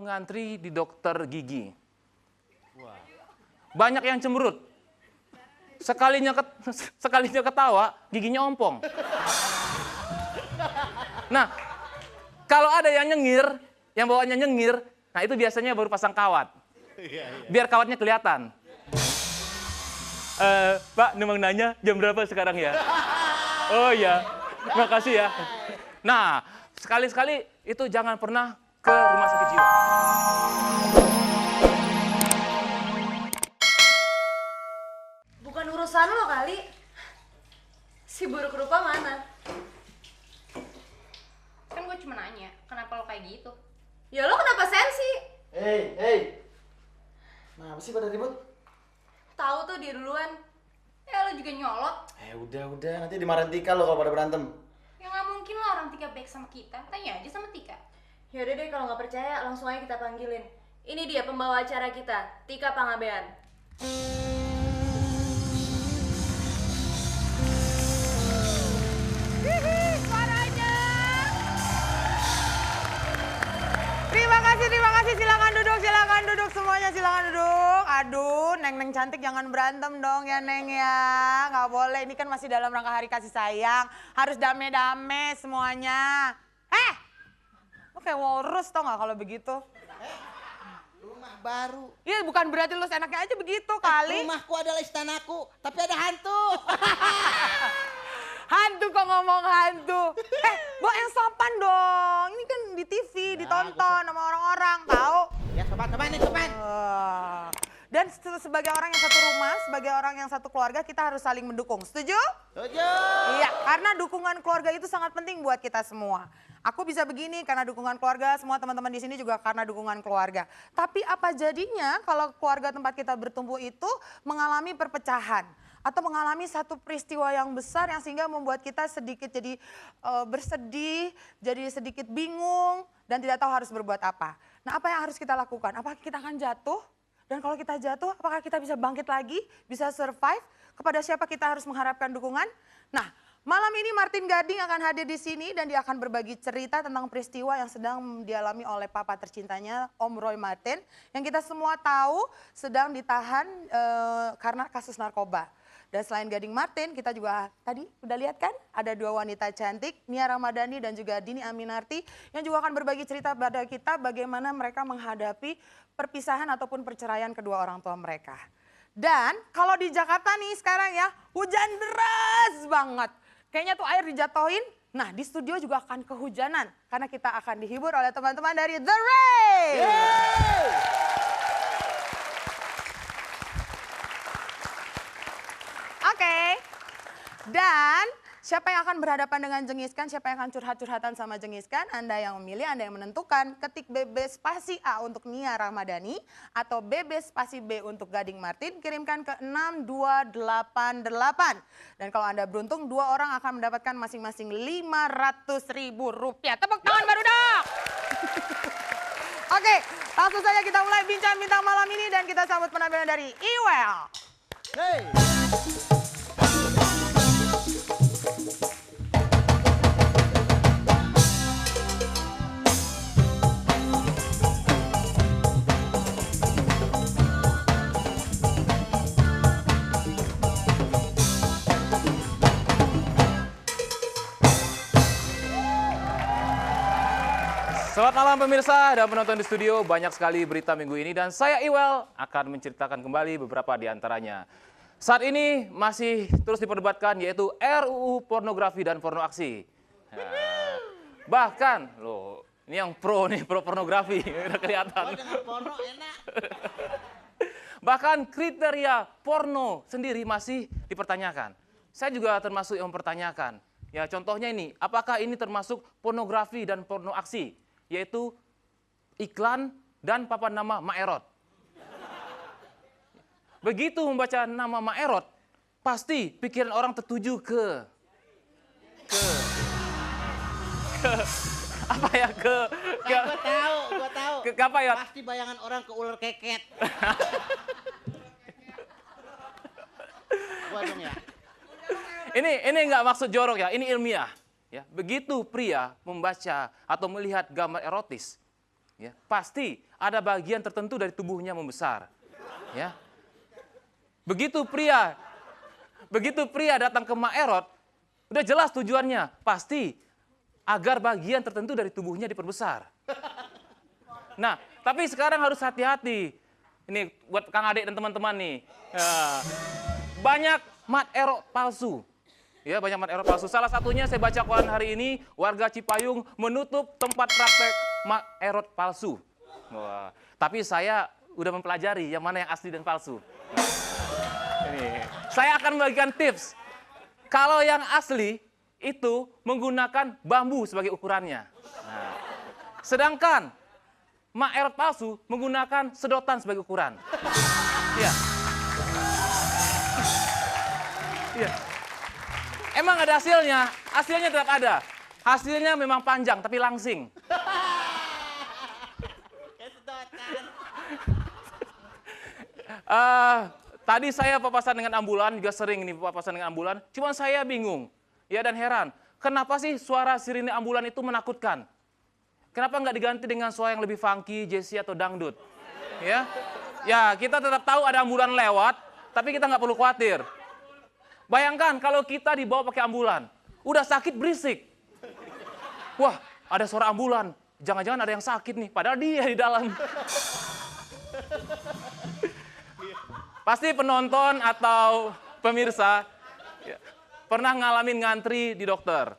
ngantri di dokter gigi. Banyak yang cemberut. Sekalinya ketawa, giginya ompong. Nah, kalau ada yang nyengir, yang bawaannya nyengir, nah itu biasanya baru pasang kawat. Biar kawatnya kelihatan. Pak, memang nanya jam berapa sekarang ya? Oh ya, makasih ya. Nah, sekali-sekali itu jangan pernah ke rumah sakit jiwa. Bukan urusan lo kali. Si buruk rupa mana? Kan gue cuma nanya, kenapa lo kayak gitu? Ya lo kenapa sensi? Hei. Kenapa sih pada ribut? Tahu tuh dia duluan. Ya lo juga nyolot. Udah, nanti dimarahin Tika lo kalau pada berantem. Ya nggak mungkin lah orang Tika baik sama kita. Tanya aja sama Tika. Yaudah deh, kalau nggak percaya langsung aja kita panggilin. Ini dia pembawa acara kita, Tika Pangabean. Suaranya. Terima kasih. Silakan duduk semuanya, silakan duduk. Aduh, Neng cantik jangan berantem dong ya Neng ya. Nggak boleh, ini kan masih dalam rangka hari kasih sayang. Harus damai-damai semuanya. Lo kayak walrus tau nggak kalau begitu? Rumah baru. Iya, bukan berarti lu seenaknya aja begitu kali. Rumahku adalah istanaku, tapi ada hantu. Hantu kok ngomong hantu. Bawa yang sopan dong. Ini kan di TV, ditonton sama orang-orang, tahu? Ya sopan nih. Dan sebagai orang yang satu rumah, sebagai orang yang satu keluarga, kita harus saling mendukung. Setuju? Setuju. Iya, karena dukungan keluarga itu sangat penting buat kita semua. Aku bisa begini karena dukungan keluarga, semua teman-teman di sini juga karena dukungan keluarga. Tapi apa jadinya kalau keluarga tempat kita bertumbuh itu mengalami perpecahan? Atau mengalami satu peristiwa yang besar yang sehingga membuat kita sedikit jadi bersedih, jadi sedikit bingung dan tidak tahu harus berbuat apa. Nah, apa yang harus kita lakukan? Apakah kita akan jatuh? Dan kalau kita jatuh, apakah kita bisa bangkit lagi, bisa survive? Kepada siapa kita harus mengharapkan dukungan? Nah, malam ini Martin Gading akan hadir di sini dan dia akan berbagi cerita tentang peristiwa yang sedang dialami oleh papa tercintanya, Om Roy Martin, yang kita semua tahu sedang ditahan karena kasus narkoba. Dan selain Gading Martin, kita juga tadi udah lihat kan ada dua wanita cantik, Nia Ramadhani dan juga Dini Aminarti yang juga akan berbagi cerita pada kita bagaimana mereka menghadapi perpisahan ataupun perceraian kedua orang tua mereka. Dan kalau di Jakarta nih sekarang ya, hujan deras banget. Kayaknya tuh air dijatuhin. Nah, di studio juga akan kehujanan karena kita akan dihibur oleh teman-teman dari The Ray. Oke, dan siapa yang akan berhadapan dengan Jengiskan, siapa yang akan curhat-curhatan sama Jengiskan, Anda yang memilih, Anda yang menentukan. Ketik BB spasi A untuk Nia Ramadhani atau BB spasi B untuk Gading Martin, kirimkan ke 6288. Dan kalau Anda beruntung, 2 orang akan mendapatkan masing-masing Rp500.000. Tepuk tangan baru dong. Oke, langsung saja kita mulai bincang bintang malam ini dan kita sambut penampilan dari Iwel. Hey. Selamat malam pemirsa dan penonton di studio. Banyak sekali berita minggu ini dan saya Iwel akan menceritakan kembali beberapa di antaranya. Saat ini masih terus diperdebatkan yaitu RUU pornografi dan porno aksi. Bahkan loh, ini yang pro nih, pro pornografi udah kelihatan. Oh, dengan porno enak. Bahkan kriteria porno sendiri masih dipertanyakan. Saya juga termasuk yang mempertanyakan. Ya contohnya ini, apakah ini termasuk pornografi dan porno aksi? Yaitu iklan dan papan nama Maerot. Begitu membaca nama Maerot, pasti pikiran orang tertuju ke apa ya Gue tahu. ke apa ya? Pasti bayangan orang ke ular keket. Gua dong ya. Ini nggak maksud jorok ya, ini ilmiah. Ya, begitu pria membaca atau melihat gambar erotis, ya, pasti ada bagian tertentu dari tubuhnya membesar. Ya. Begitu pria datang ke Maerot, udah jelas tujuannya, pasti agar bagian tertentu dari tubuhnya diperbesar. Nah, tapi sekarang harus hati-hati. Ini buat Kang Adek dan teman-teman nih. Banyak Maerot palsu. Ya, banyak Maerot palsu. Salah satunya saya baca koran hari ini, warga Cipayung menutup tempat praktek Maerot palsu. Wah, tapi saya udah mempelajari yang mana yang asli dan palsu. Ini. Saya akan membagikan tips. Kalau yang asli itu menggunakan bambu sebagai ukurannya. Nah, sedangkan Maerot palsu menggunakan sedotan sebagai ukuran. Iya. Iya. Emang ada hasilnya? Hasilnya tetap ada. Hasilnya memang panjang tapi langsing. Tadi saya papasan dengan ambulan, juga sering nih papasan dengan ambulan. Cuman saya bingung, ya dan heran. Kenapa sih suara sirine ambulan itu menakutkan? Kenapa nggak diganti dengan suara yang lebih funky, jazzy atau dangdut? Ya kita tetap tahu ada ambulan lewat, tapi kita nggak perlu khawatir. Bayangkan kalau kita dibawa pakai ambulan, udah sakit berisik. Wah, ada suara ambulan. Jangan-jangan ada yang sakit nih, padahal dia di dalam. Pasti penonton atau pemirsa pernah ngalamin ngantri di dokter.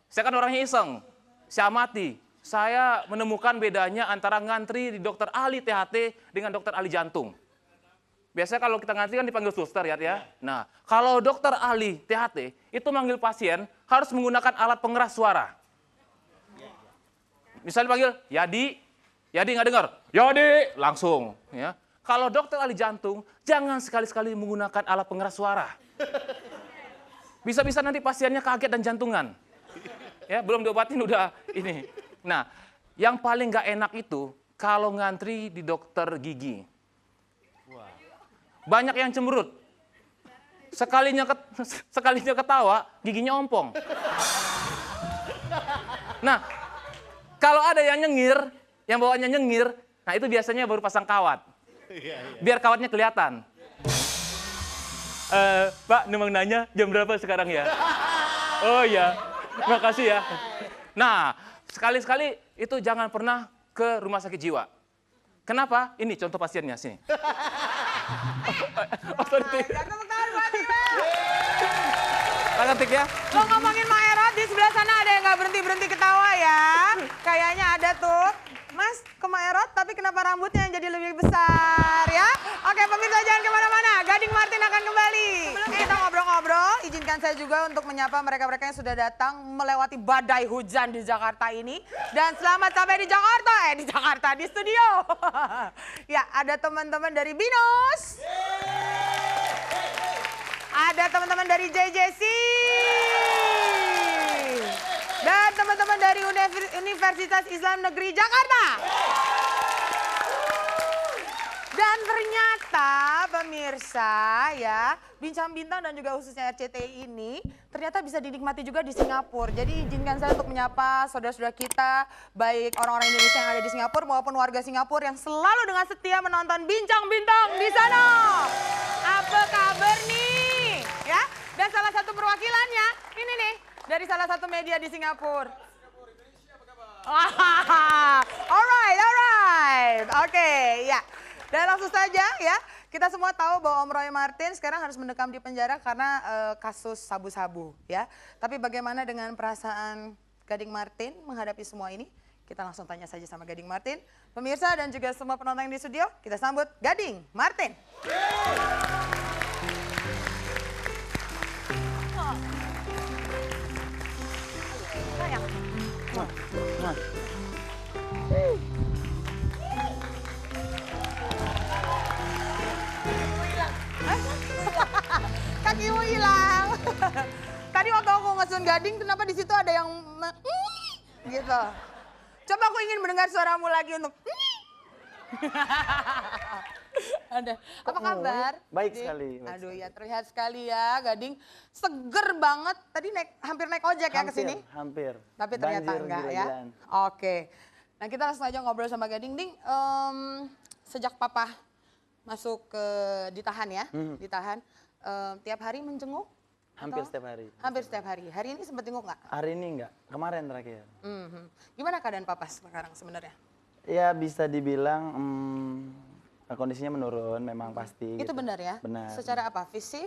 Saya kan orangnya iseng, saya amati. Saya menemukan bedanya antara ngantri di dokter ahli THT dengan dokter ahli jantung. Biasanya kalau kita ngantri kan dipanggil suster ya. Nah, kalau dokter ahli THT itu manggil pasien harus menggunakan alat pengeras suara. Misalnya panggil Yadi nggak dengar, Yadi langsung. Ya. Kalau dokter ahli jantung jangan sekali-sekali menggunakan alat pengeras suara. Bisa-bisa nanti pasiennya kaget dan jantungan. Ya, belum diobatin udah ini. Nah, yang paling nggak enak itu kalau ngantri di dokter gigi. Banyak yang cemberut. Sekalinya ketawa, giginya ompong. Nah, kalau ada yang nyengir, yang bawaannya nyengir, nah itu biasanya baru pasang kawat. Biar kawatnya kelihatan. Pak, memang nanya jam berapa sekarang ya? Oh iya, makasih ya. Nah, sekali-sekali itu jangan pernah ke rumah sakit jiwa. Kenapa? Ini contoh pasiennya, sini. Tik ya. Lo ngomongin Maerot, di sebelah sana ada yang nggak berhenti-berhenti ketawa ya. Kayaknya ada tuh. Mas, ke Maerot tapi kenapa rambutnya yang jadi lebih besar ya? Oke, pemirsa jangan kemana-mana. Gading Martin akan kembali. Kita ngobrol-ngobrol, izinkan saya juga untuk menyapa mereka-mereka yang sudah datang melewati badai hujan di Jakarta ini. Dan selamat sampai di Jakarta, di studio. Ya, ada teman-teman dari Binus. Ada teman-teman dari JJC. Dan teman-teman dari Universitas Islam Negeri Jakarta. Dan ternyata pemirsa ya, Bincang Bintang dan juga khususnya RCTI ini ternyata bisa dinikmati juga di Singapura. Jadi izinkan saya untuk menyapa saudara-saudara kita, baik orang-orang Indonesia yang ada di Singapura maupun warga Singapura yang selalu dengan setia menonton Bincang Bintang di sana. Apa kabar nih? Ya, dan salah satu perwakilannya ini nih dari salah satu media di Singapura. Alright. Oke, ya. Dan langsung saja ya, kita semua tahu bahwa Om Roy Martin sekarang harus mendekam di penjara karena kasus sabu-sabu ya. Tapi bagaimana dengan perasaan Gading Martin menghadapi semua ini? Kita langsung tanya saja sama Gading Martin. Pemirsa dan juga semua penonton yang di studio, kita sambut Gading Martin. Kakimu hilang. Tadi waktu aku ngesun Gading, kenapa di situ ada yang gitu. Coba aku ingin mendengar suaramu lagi untuk ada. Apa kabar? Baik Gading? sekali. Aduh ya, terlihat sekali ya Gading. Seger banget. Tadi hampir naik ojek ya ke sini? Hampir. Tapi ternyata Banjir enggak ya. gila-gilaan. Oke. Nah kita langsung aja ngobrol sama Gading. Ding, sejak papa masuk ke ditahan ya, ditahan, tiap hari menjenguk? Hampir Atau? setiap hari. Hampir setiap hari. Hari ini sempat jenguk nggak? Hari ini enggak, kemarin terakhir. Gimana keadaan papa sekarang sebenarnya? Ya bisa dibilang kondisinya menurun memang pasti. Itu gitu. benar ya? Benar. Secara apa? Fisik?